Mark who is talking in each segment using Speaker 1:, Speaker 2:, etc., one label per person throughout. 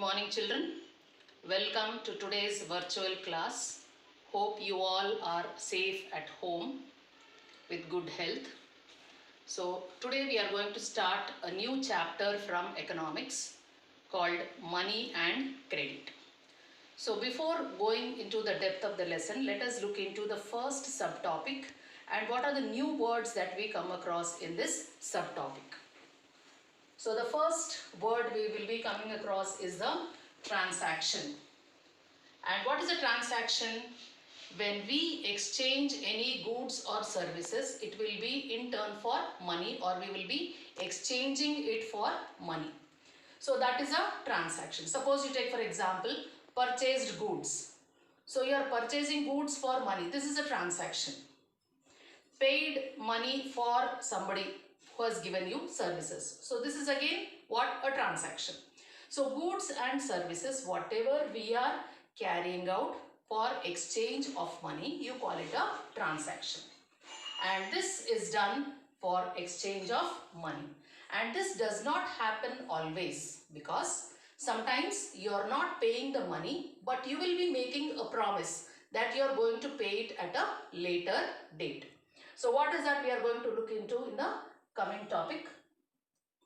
Speaker 1: morning, children. Welcome to today's virtual class. Hope you all are safe at home with good health. So today we are going to start a new chapter from economics called Money and Credit. So before going into the depth of the lesson, let us look into the first subtopic and what are the new words that we come across in this subtopic. So the first word we will be coming across is the transaction. And what is a transaction? When we exchange any goods or services, it will be in turn for money, or we will be exchanging it for money. So that is a transaction. Suppose you take, for example, purchased goods. So you are purchasing goods for money. This is a transaction. Paid money for somebody who has given you services. So this is again what? A transaction. So goods and services, whatever we are carrying out for exchange of money, you call it a transaction. And this is done for exchange of money. And this does not happen always, because sometimes you are not paying the money, but you will be making a promise that you are going to pay it at a later date. So what is that we are going to look into in the coming topic.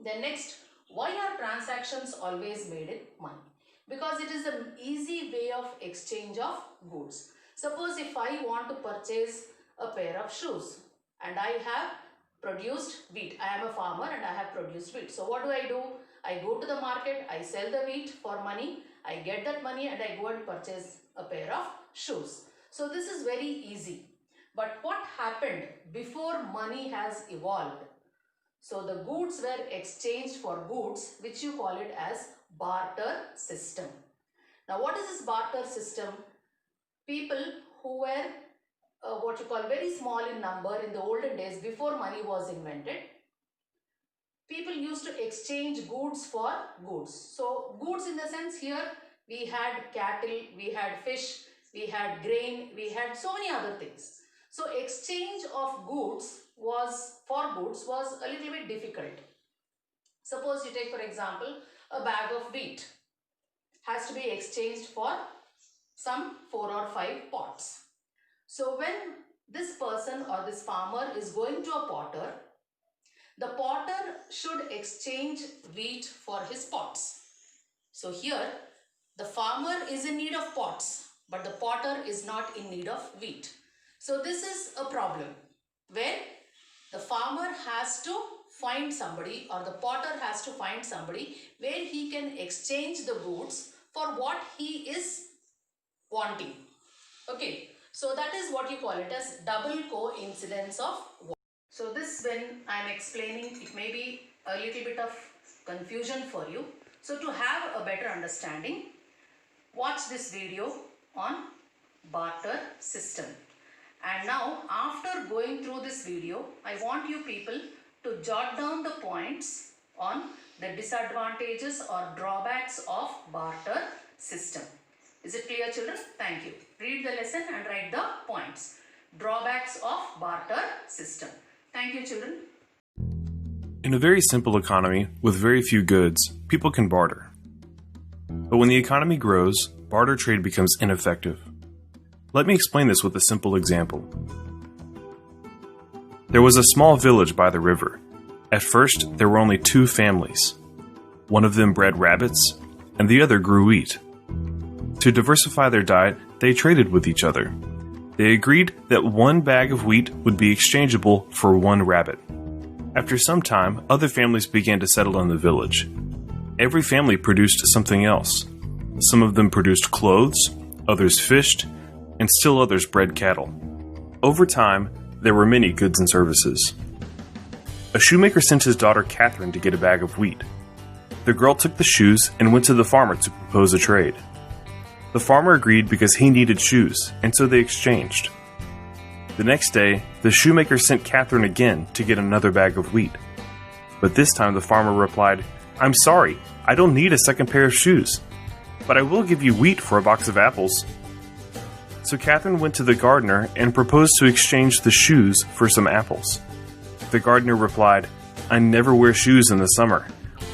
Speaker 1: Then next, why are transactions always made in money? Because it is an easy way of exchange of goods. Suppose if I want to purchase a pair of shoes and I have produced wheat. I am a farmer and I have produced wheat. So what do? I go to the market, I sell the wheat for money, I get that money and I go and purchase a pair of shoes. So this is very easy. But what happened before money has evolved? So the goods were exchanged for goods, which you call it as barter system. Now what is this barter system? People who were what you call very small in number in the olden days before money was invented, people used to exchange goods for goods. So goods in the sense here we had cattle, we had fish, we had grain, we had so many other things. So exchange of goods was a little bit difficult. Suppose you take, for example, a bag of wheat has to be exchanged for some 4 or 5 pots. So when this person or this farmer is going to a potter, the potter should exchange wheat for his pots. So here the farmer is in need of pots, but the potter is not in need of wheat. So this is a problem where the farmer has to find somebody, or the potter has to find somebody where he can exchange the goods for what he is wanting. Okay, so that is what you call it as double coincidence of want. So this, when I am explaining, it may be a little bit of confusion for you. So to have a better understanding, watch this video on barter system. And now after going through this video, I want you people to jot down the points on the disadvantages or drawbacks of barter system. Is it clear, children? Thank you. Read the lesson and write the points. Drawbacks of barter system. Thank you, children.
Speaker 2: In a very simple economy with very few goods, people can barter. But when the economy grows, barter trade becomes ineffective. Let me explain this with a simple example. There was a small village by the river. At first, there were only 2 families. One of them bred rabbits, and the other grew wheat. To diversify their diet, they traded with each other. They agreed that 1 bag of wheat would be exchangeable for 1 rabbit. After some time, other families began to settle in the village. Every family produced something else. Some of them produced clothes, others fished, and still others bred cattle. Over time, there were many goods and services. A shoemaker sent his daughter Catherine to get a bag of wheat. The girl took the shoes and went to the farmer to propose a trade. The farmer agreed because he needed shoes, and so they exchanged. The next day, the shoemaker sent Catherine again to get another bag of wheat. But this time the farmer replied, "I'm sorry, I don't need a second pair of shoes, but I will give you wheat for a box of apples." So Catherine went to the gardener and proposed to exchange the shoes for some apples. The gardener replied, "I never wear shoes in the summer.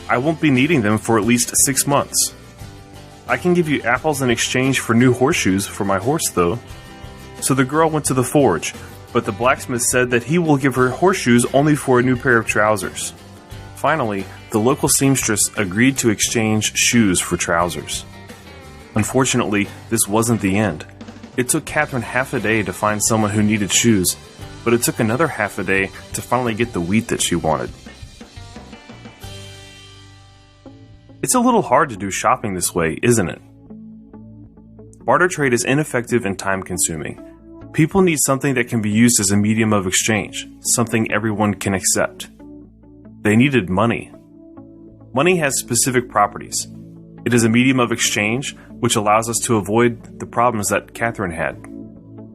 Speaker 2: I won't be needing them for at least 6 months." I can give you apples in exchange for new horseshoes for my horse, though." So the girl went to the forge, but the blacksmith said that he will give her horseshoes only for a new pair of trousers. Finally, the local seamstress agreed to exchange shoes for trousers. Unfortunately, this wasn't the end. It took Catherine half a day to find someone who needed shoes, but it took another half a day to finally get the wheat that she wanted. It's a little hard to do shopping this way, isn't it? Barter trade is ineffective and time-consuming. People need something that can be used as a medium of exchange, something everyone can accept. They needed money. Money has specific properties. It is a medium of exchange, which allows us to avoid the problems that Catherine had.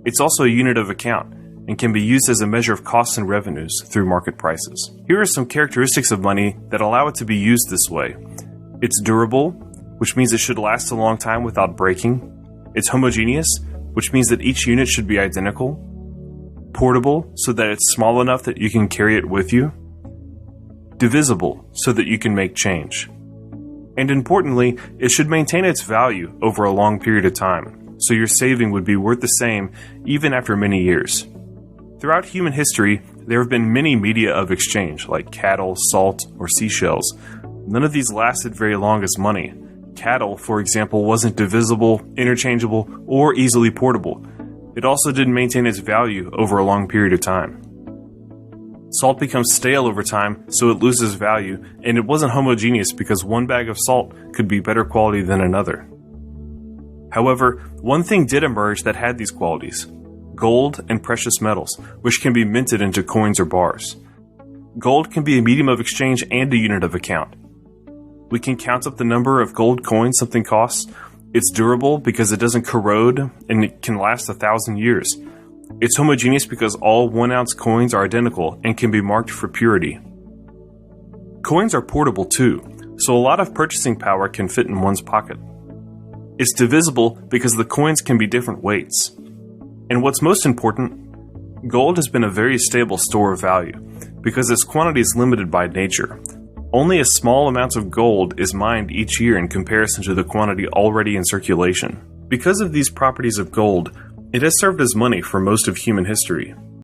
Speaker 2: It's also a unit of account, and can be used as a measure of costs and revenues through market prices. Here are some characteristics of money that allow it to be used this way. It's durable, which means it should last a long time without breaking. It's homogeneous, which means that each unit should be identical. Portable, so that it's small enough that you can carry it with you. Divisible, so that you can make change. And importantly, it should maintain its value over a long period of time, so your saving would be worth the same even after many years. Throughout human history, there have been many media of exchange, like cattle, salt, or seashells. None of these lasted very long as money. Cattle, for example, wasn't divisible, interchangeable, or easily portable. It also didn't maintain its value over a long period of time. Salt becomes stale over time, so it loses value, and it wasn't homogeneous because one bag of salt could be better quality than another. However, one thing did emerge that had these qualities: gold and precious metals, which can be minted into coins or bars. Gold can be a medium of exchange and a unit of account. We can count up the number of gold coins something costs. It's durable because it doesn't corrode, and it can last 1,000 years. It's homogeneous because all 1-ounce coins are identical and can be marked for purity. Coins are portable too, so a lot of purchasing power can fit in one's pocket. It's divisible because the coins can be different weights. And what's most important, gold has been a very stable store of value because its quantity is limited by nature. Only a small amount of gold is mined each year in comparison to the quantity already in circulation. Because of these properties of gold, it has served as money for most of human history.